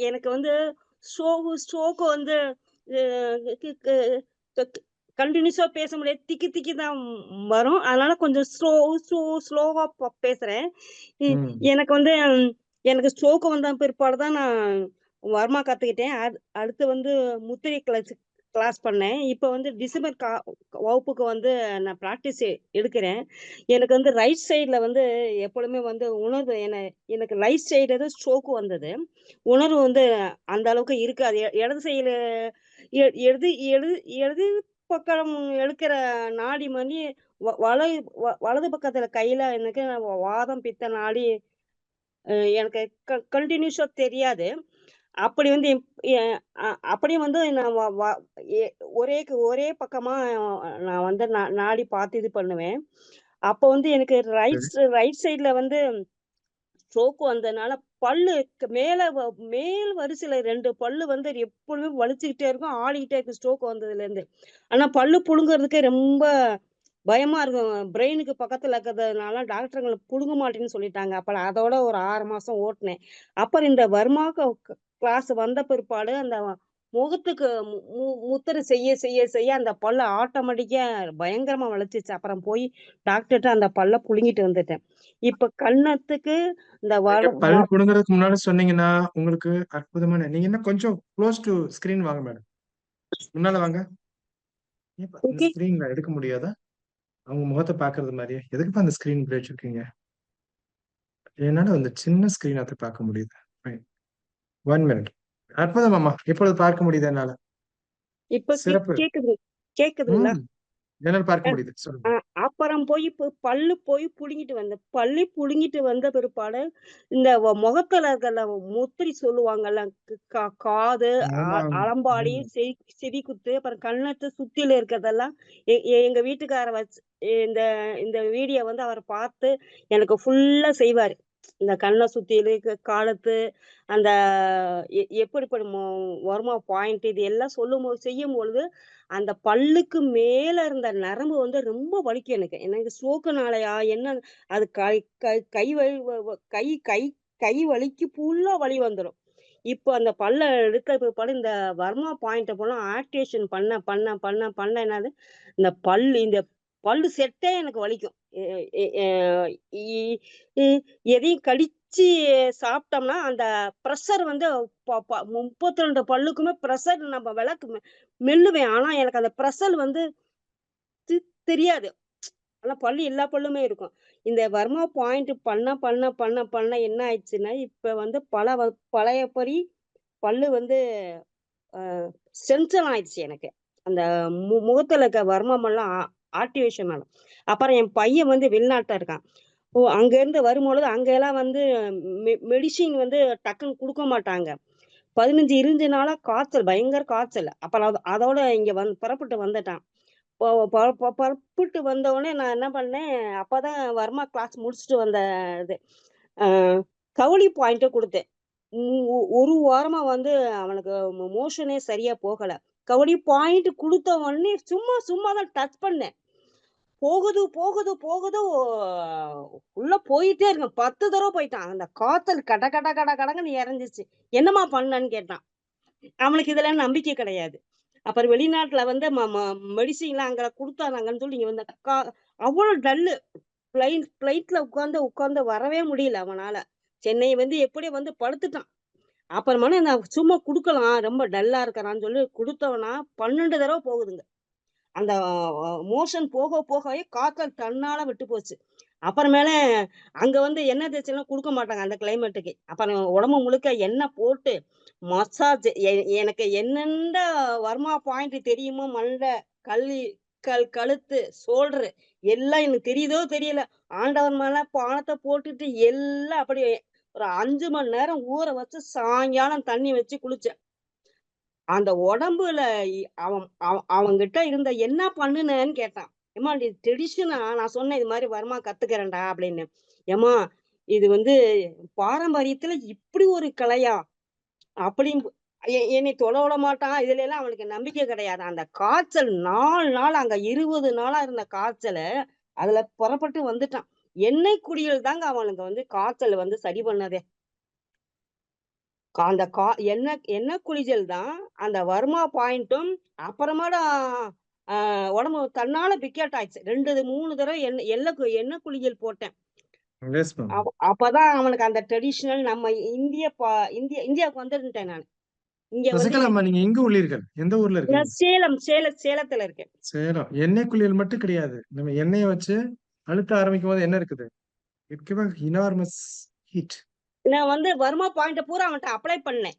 எனக்கு வந்து ஸ்ட்ரோக் வந்து கண்டினியூஸா பேச முடியாது. திக்கி திக்கி தான் வரும். அதனால கொஞ்சம் ஸ்லோவா பேசுறேன். இ ம். எனக்கு வந்து எனக்கு ஸ்ட்ரோக் வந்த பிற்பாடு தான் நான் வர்மா கத்துக்கிட்டேன். அடுத்து வந்து முத்திரை கிளாஸ் பண்ணேன். இப்ப வந்து டிசம்பர் வகுப்புக்கு வந்து நான் பிராக்டிஸ் எடுக்கிறேன். எனக்கு வந்து ரைட் சைட்ல வந்து எப்பொழுதுமே வந்து உணர்வு எனக்கு ரைட் சைடு தான் ஸ்ட்ரோக் வந்தது. உணர்வு வந்து அந்த அளவுக்கு இருக்காது. இடது சைடுல எ எது எது எது பக்கம் எடுக்கிற நாடி மணி வ வலை வலது பக்கத்துல கையில எனக்கு வாதம், பித்த நாடி எனக்கு கன்டினியூஸா தெரியாது. அப்படி வந்து எ அ அப்படியே வந்து நான் வ வ எ ஒரே ஒரே பக்கமா நான் வந்து நாடி பார்த்து இது பண்ணுவேன். அப்போ வந்து எனக்கு சரி. ரைட் சைட்ல வந்து ஸ்ட்ரோக் வந்தனால பல்லு மேல் வரிசையில 2 பல்லு வந்து எப்பொழுதுமே வலிச்சுக்கிட்டே இருக்கும், ஆடிக்கிட்டே இருக்கும் ஸ்ட்ரோக் வந்ததுலேருந்து. ஆனா பல்லு புடுங்குறதுக்கே ரொம்ப பயமா இருக்கும். பிரெயினுக்கு பக்கத்துல இருக்கிறதுனால டாக்டருங்கள புடுங்க மாட்டேன்னு சொல்லிட்டாங்க. அப்ப அதோட ஒரு 6 மாசம் ஓட்டுனேன். அப்புறம் இந்த வர்மா கிளாஸ் வந்த பிற்பாடு அந்த முகத்துக்கு மு மு முத்திரை செய்ய அந்த பல்லு ஆட்டோமேட்டிக்கா பயங்கரமா வலிச்சுச்சு. அப்புறம் போய் டாக்டர்ட்ட அந்த பல்ல புடுங்கிட்டு வந்துட்டேன். இப்ப கன்னத்துக்கு இந்த நீங்க வட பல் புடுங்குறதுக்கு முன்னாடி சொன்னீங்கன்னா, உங்களுக்கு நீங்க இன்னும் கொஞ்சம் க்ளோஸ் டூ ஸ்கிரீன் வாங்க மேடம். முன்னால வாங்க. ஏன்பா இந்த ஓகே. ஸ்கிரீன்ல எடுக்க முடியாதா? அவங்க முகத்த பார்க்கறது மாரியே. எதுக்குப்பா அந்த ஸ்கிரீன் இப்படி வச்சிருக்கீங்க? என்னால அந்த சின்ன ஸ்கிரீனாத்த பார்க்க முடியுது. ஃபைன். 1 மினிட். அற்புதம் அம்மா. இப்பொழுது பார்க்க முடியுது என்னால. இப்ப சிறப்பு. கேக்குதுங்களா? ம். என்னால அ பார்க்க முடியுது. சொல்லுங்க. அ அப்புறம் போய் பல்லு போய் புடுங்கிட்டு வந்தேன். பல்லு புடுங்கிட்டு வந்த பிற்பாடு, இந்த முகத்துல இருக்கிற முத்திரை சொல்லுவாங்கல்ல, காது, ஆமா. அலம்பாடி, ம். செவிக்குத்து, அப்புறம் கன்னத்து சுத்தியில இருக்கிறதெல்லாம் எங்க வீட்டுக்காரர் இந்த இந்த வீடியோ வந்து அவர் பார்த்து எனக்கு ஃபுல்லா செய்வாரு. இந்த கண்ண சுத்தியிலு, காலத்து, அந்த எப்படிப்படி வருமா பாயிண்ட் இது எல்லாம் செய்யும்பொழுது அந்த பல்லுக்கு மேல இருந்த நரம்பு வந்து ரொம்ப வலிக்கும் எனக்கு. எனக்கு ஸ்ட்ரோக்குனாலயா என்னன்னு அது கை கை கை வலி வ வ கை கை கை வலிக்கு ஃபுல்லா வலி வந்துரும். இப்போ அந்த பல்ல எடுத்த பிற்பாடு இந்த வர்மா பாயிண்ட்ட ஃபுல்லா ஆக்டிவேஷன் பண்ண என்னது, இந்த பல்லு செட்டே எனக்கு வலிக்கும். எ எ எ இ இ எதையும் கடிச்சு சாப்பிட்டோம்னா, அந்த பிரஷர் வந்து 32 பல்லுக்குமே பிரஷர் நம்ம மெல்லுவேன். ஆனா, எனக்கு அந்த பிரஷல் வந்து தி தெரியாது. ஆனா, பல்லு எல்லா பல்லுமே இருக்கும். இந்த வர்மா பாயிண்ட் பண்ண என்ன ஆயிடுச்சுன்னா, இப்ப வந்து பழையபடி பல்லு வந்து அ ஸ்ட்ரென்த்தன் ஆயிடுச்சு எனக்கு. அந்த முகத்துல இருக்க வர்மமெல்லாம் ஆக்டிவேஷன் ஆகும். அப்புறம் என் பையன் வந்து வெளிநாட்ல இருக்கான். அங்கேருந்து வரும்பொழுது அங்கலாம் வந்து மெடிசின் வந்து டக்குன்னு குடுக்க மாட்டாங்க. 15, 20 நாளா காய்ச்சல், பயங்கர காய்ச்சல். அப்புறம் அதோட இங்க புறப்பட்டு வந்துட்டான். பொ பொ பொ புறப்பட்டு வந்தவுடனே நான் என்ன பண்ணேன், அப்பதான் வர்மா கிளாஸ் முடிச்சுட்டு வந்த இது. அ கவுளி பாயிண்ட்ட குடுத்தேன். ஒரு வாரமா வந்து அவனுக்கு மோஷனே சரியா போகல. கவுளி பாயிண்ட் குடுத்த உடனே சும்மா சும்மா தான் டச் பண்ணேன். போகுது உள்ள போயிட்டே இருக்கு. 10 தடவ போயிட்டான். அந்த காய்ச்சல் கட கட கட கடன்னு இறங்குச்சு. "என்னம்மா பண்ணன்னு?" கேட்டான். அவனுக்கு இதுல நம்பிக்கை கிடையாது. அப்புறம் வெளிநாட்ல வந்து மெடிசின்லாம் அங்க குடுத்தாங்கன்னு சொல்லி இங்க வந்து அவ்ளோ டல்லு. ஃப்ளைட்ல உட்கார்ந்து வரவே முடியல அவனால. சென்னை வந்து எப்படியோ வந்து படுத்துட்டான். அப்புறமானா நான் சும்மா குடுக்கலாம். ரொம்ப டல்லா இருக்கிறான்னு சொல்லி குடுத்தோம்னா 12 தடவ போகுதுங்க. அந்த மோஷன் போகவே காய்ச்சல் தன்னால விட்டு போச்சு. அப்புறமேல அங்க வந்து எண்ணெய் தேய்ச்சல்லாம் குடுக்க மாட்டாங்க அந்த கிளைமேட்டுக்கு. அப்புறம் உடம்பு முழுக்க எண்ணெய் போட்டு மசாஜ் எனக்கு என்னென்ன வர்மா பாயிண்ட் தெரியுமோ மண்ட, கல்லி கழுத்து, ஷோல்டரு எல்லாம் எனக்கு தெரியுதோ தெரியல. ஆண்டவன் மேல பானத்த போட்டுட்டு எல்லாம் அப்படியே ஒரு 5 மணி நேரம் ஊற வச்சு சாயங்காலம் தண்ணி வச்சு குளிச்சேன். அந்த உடம்புல அவன்கிட்ட இருந்த "என்ன பண்ணுனேன்னு?" கேட்டான். "எம்மா இது ட்ரெடிஷனா" நான் சொன்னேன், "இது மாரி வருமா கத்துக்கிறேன்டா" அப்படின்னு. "எம்மா இது வந்து பாரம்பரியத்துல இப்படி ஒரு கலையா?" அப்படின்னு என்னை தொட விட மாட்டான். இதுலலாம் அவனுக்கு நம்பிக்கை கிடையாது. அந்த காய்ச்சல் 4 நாள் அங்க 20 நாளா இருந்த காய்ச்சல, அதுல புறப்பட்டு வந்துட்டான். எண்ணெய் குளியல் தாங்க அவனுக்கு வந்து காய்ச்சல் வந்து சரி பண்ணதே. அந்த எண்ணெய் குளியல் தான். அந்த வர்மா பாயிண்ட்டும் அப்புறமேல உடம்பு தன்னால பிக்கேட் ஆயிடுச்சு. 2, 3 தடவ எண்ணெய் குளியல் போட்டேன். Yes ma'am. அப்பதான் அவனுக்கு அந்த ட்ரெடிஷனல் நம்ம இந்தியாவுக்கு வந்துட்டேன் நானு. இங்க வந்து சசிகலா அம்மா, எனக்கு நீங்க எங்க உள்ளீர்கள்? எந்த ஊர்ல இருக்கீங்க? நான் சேலத்துல இருக்கேன். சேலம். எண்ணெய் குளியல் மட்டும் கிடையாது. நம்ம எண்ணெய வச்சு அழுத்த ஆரம்பிக்கும்போது என்ன இருக்குது? It give a enormous heat. நான் வந்து வர்மா பாயிண்ட்ட பூரா அவன்ட்ட அப்ளை பண்ணேன்.